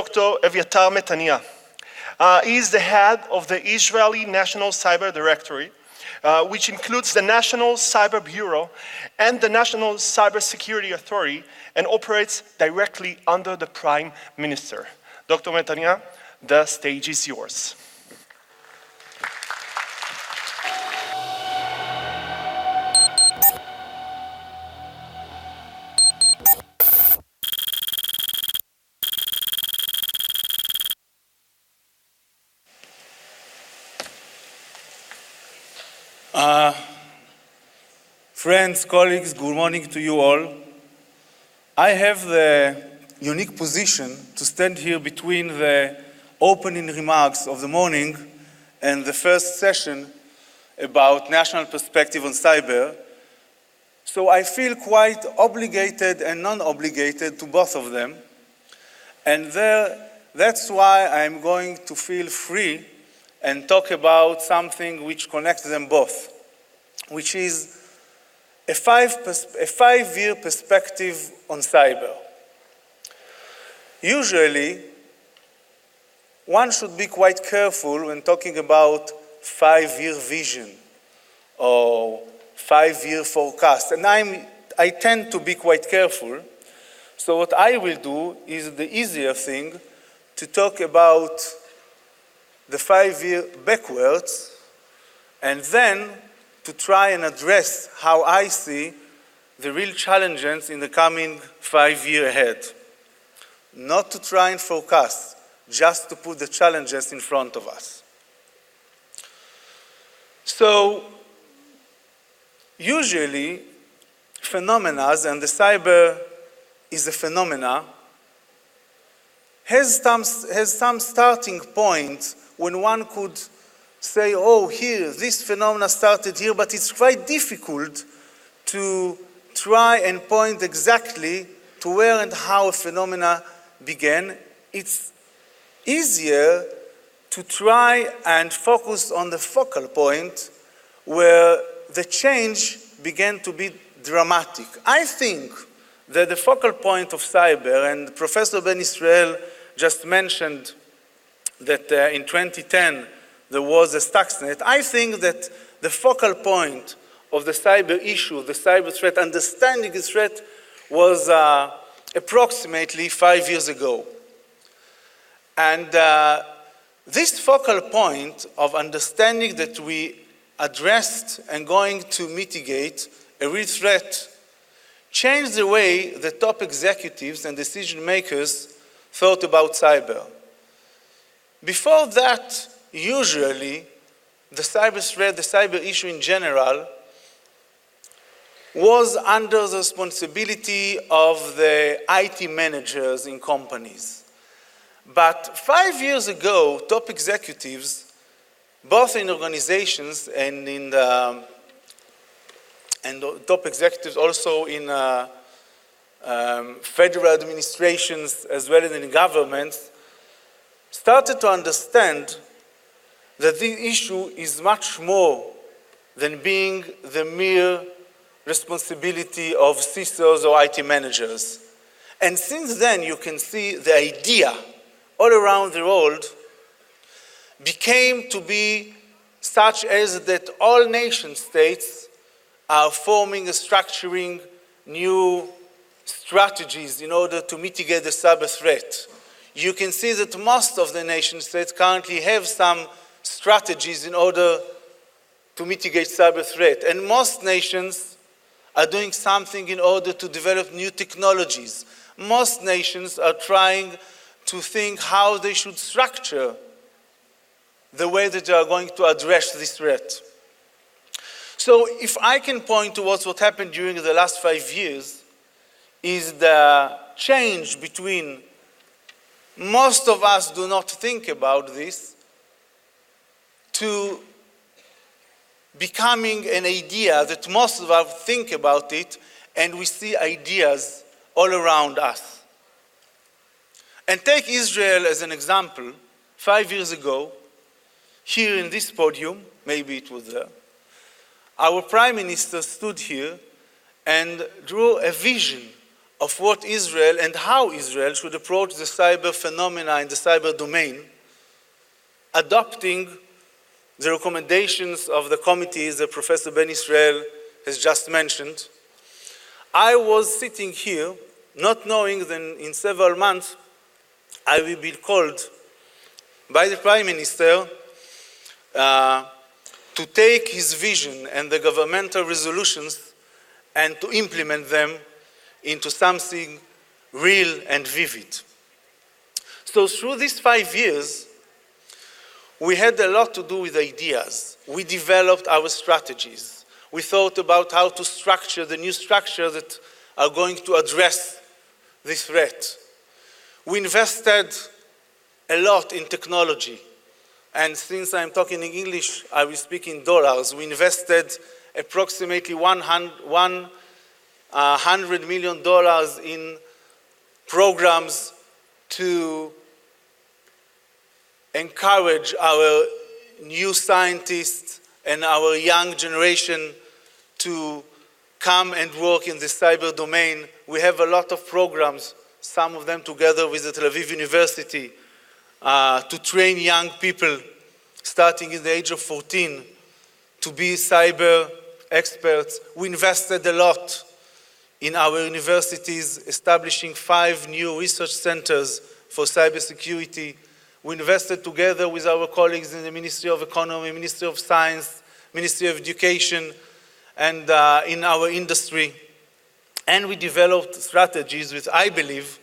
Dr. Eviatar Matania. He is the head of the Israeli National Cyber Directorate, which includes the National Cyber Bureau and the National Cybersecurity Authority, and operates directly under the Prime Minister. Dr. Matania, the stage is yours. Friends, colleagues, good morning to you all. I have the unique position to stand here between the opening remarks of the morning and the first session about national perspective on cyber. So I feel quite obligated and non-obligated to both of them. And that's why I'm going to feel free and talk about something which connects them both, which is a five-year perspective on cyber. Usually, one should be quite careful when talking about five-year vision or five-year forecast, and I tend to be quite careful. So what I will do is the easier thing, to talk about the 5 year backwards, and then to try and address how I see the real challenges in the coming 5 years ahead. Not to try and forecast, just to put the challenges in front of us. So, usually, phenomena, and the cyber is a phenomena, has some starting point when one could say, oh, here, this phenomena started here, but it's quite difficult to try and point exactly to where and how a phenomena began. It's easier to try and focus on the focal point where the change began to be dramatic. I think that the focal point of cyber, and Professor Ben Israel just mentioned that in 2010 there was a Stuxnet. I think that the focal point of the cyber issue, the cyber threat, understanding the threat, was approximately 5 years ago. And this focal point of understanding that we addressed and going to mitigate a real threat changed the way the top executives and decision makers thought about cyber. Before that, usually, the cyber threat, the cyber issue in general, was under the responsibility of the IT managers in companies. But 5 years ago, top executives, both in organizations and top executives also in federal administrations as well as in governments, started to understand that the issue is much more than being the mere responsibility of CISOs or IT managers. And since then, you can see the idea all around the world became to be such as that all nation states are forming and structuring new strategies in order to mitigate the cyber threat. You can see that most of the nation states currently have some strategies in order to mitigate cyber threat. And most nations are doing something in order to develop new technologies. Most nations are trying to think how they should structure the way that they are going to address this threat. So if I can point towards what happened during the last 5 years, is the change between most of us do not think about this to becoming an idea that most of us think about it, and we see ideas all around us. And take Israel as an example. 5 years ago, here in this podium, maybe it was there, our Prime Minister stood here and drew a vision of what Israel and how Israel should approach the cyber phenomena in the cyber domain, adopting the recommendations of the committees that Professor Ben Israel has just mentioned. I was sitting here not knowing that in several months I will be called by the Prime Minister to take his vision and the governmental resolutions and to implement them into something real and vivid. So through these 5 years, we had a lot to do with ideas. We developed our strategies. We thought about how to structure the new structures that are going to address this threat. We invested a lot in technology. And since I'm talking in English, I will speak in dollars. We invested approximately $100 million in programs to encourage our new scientists and our young generation to come and work in the cyber domain. We have a lot of programs, some of them together with the Tel Aviv University, to train young people starting in the age of 14 to be cyber experts. We invested a lot in our universities, establishing 5 new research centers for cybersecurity. We invested together with our colleagues in the Ministry of Economy, Ministry of Science, Ministry of Education, and in our industry. And we developed strategies which I believe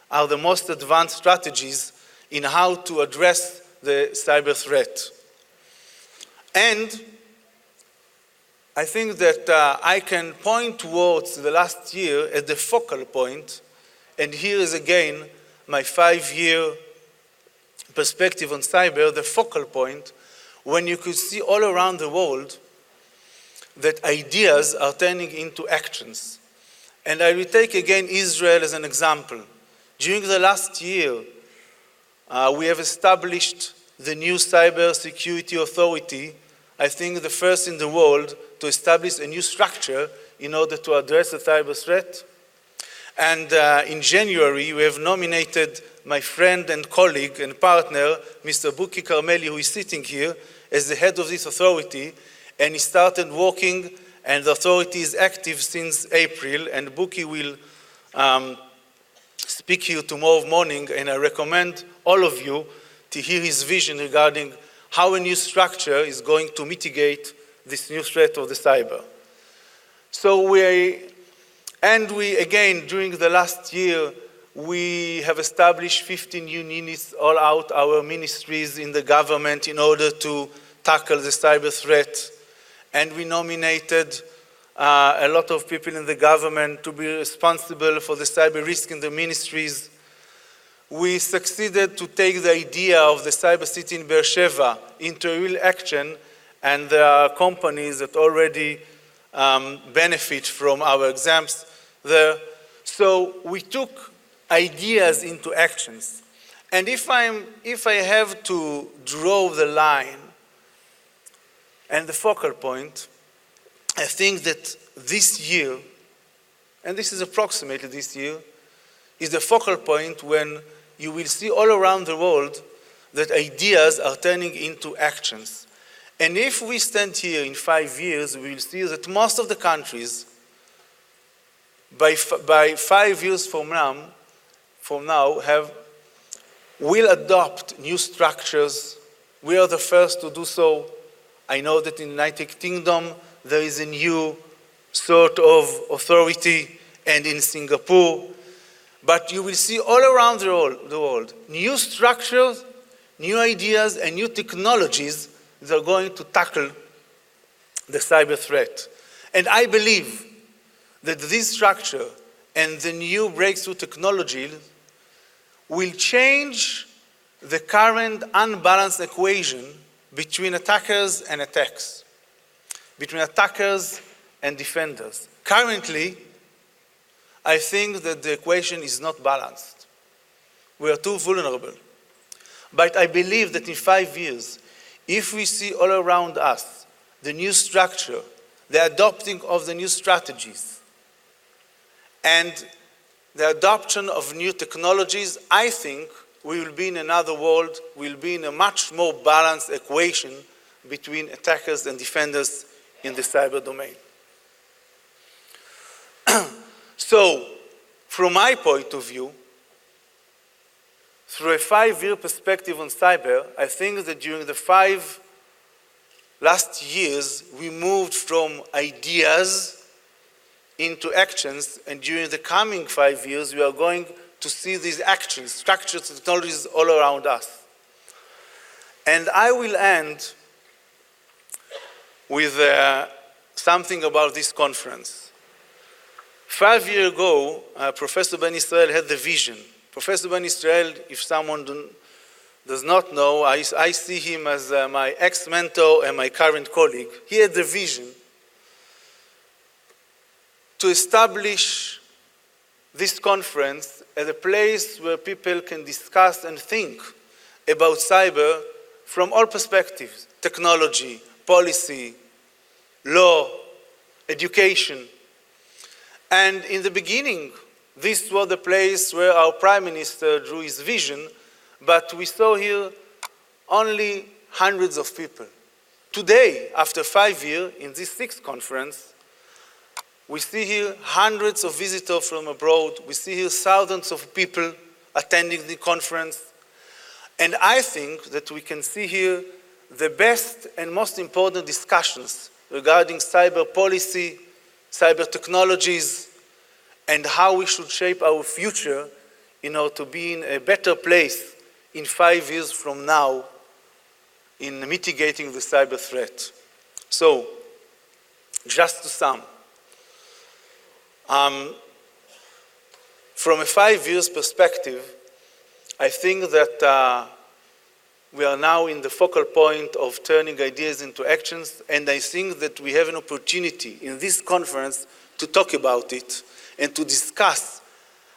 are the most advanced strategies in how to address the cyber threat. And I think that I can point towards the last year as the focal point, and here is again my 5-year perspective on cyber, the focal point, when you could see all around the world that ideas are turning into actions. And I will take again Israel as an example. During the last year, we have established the new Cybersecurity Authority, I think the first in the world to establish a new structure in order to address the cyber threat. And in January, we have nominated my friend and colleague and partner, Mr. Buki Carmeli, who is sitting here, as the head of this authority, and he started working, and the authority is active since April, and Buki will speak here tomorrow morning, and I recommend all of you to hear his vision regarding how a new structure is going to mitigate this new threat of the cyber. So again, during the last year, we have established 15 new units all out our ministries in the government in order to tackle the cyber threat. And we nominated a lot of people in the government to be responsible for the cyber risk in the ministries. We succeeded to take the idea of the cyber city in Beersheba into real action, and there are companies that already benefit from our exams there. So we took ideas into actions. And if I have to draw the line and the focal point, I think that this year, and this is approximately this year, is the focal point when you will see all around the world that ideas are turning into actions. And if we stand here in 5 years, we will see that most of the countries, by 5 years from now, will adopt new structures. We are the first to do so. I know that in the United Kingdom, there is a new sort of authority, and in Singapore. But you will see all around the world new structures, new ideas, and new technologies that are going to tackle the cyber threat. And I believe that this structure and the new breakthrough technology will change the current unbalanced equation between attackers and attacks, between attackers and defenders. Currently, I think that the equation is not balanced. We are too vulnerable. But I believe that in 5 years, if we see all around us the new structure, the adopting of the new strategies, and the adoption of new technologies, I think we will be in another world, we'll be in a much more balanced equation between attackers and defenders in the cyber domain. So, from my point of view, through a 5-year perspective on cyber, I think that during the 5 last years, we moved from ideas into actions, and during the coming 5 years, we are going to see these actions, structures, technologies all around us. And I will end with something about this conference. 5 years ago, Professor Ben Israel had the vision. Professor Ben Israel, if someone does not know, I see him as my ex-mentor and my current colleague. He had the vision to establish this conference as a place where people can discuss and think about cyber from all perspectives: technology, policy, law, education. And in the beginning, this was the place where our Prime Minister drew his vision, but we saw here only hundreds of people. Today, after 5 years, in this 6th conference, we see here hundreds of visitors from abroad. We see here thousands of people attending the conference. And I think that we can see here the best and most important discussions regarding cyber policy, cyber technologies, and how we should shape our future in order to be in a better place in 5 years from now in mitigating the cyber threat. So, just to sum, from a 5 years perspective, I think that we are now in the focal point of turning ideas into actions, and I think that we have an opportunity in this conference to talk about it and to discuss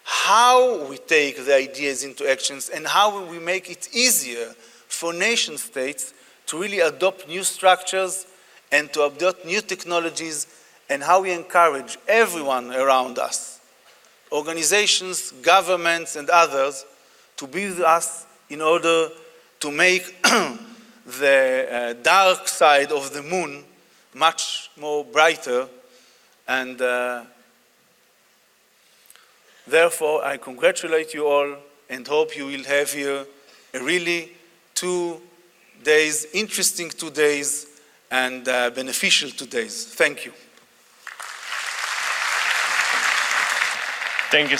how we take the ideas into actions and how we make it easier for nation states to really adopt new structures and to adopt new technologies, and how we encourage everyone around us, organizations, governments, and others, to be with us in order to make the dark side of the moon much more brighter. And therefore, I congratulate you all and hope you will have here a really 2 days, interesting 2 days, and beneficial 2 days. Thank you. Thank you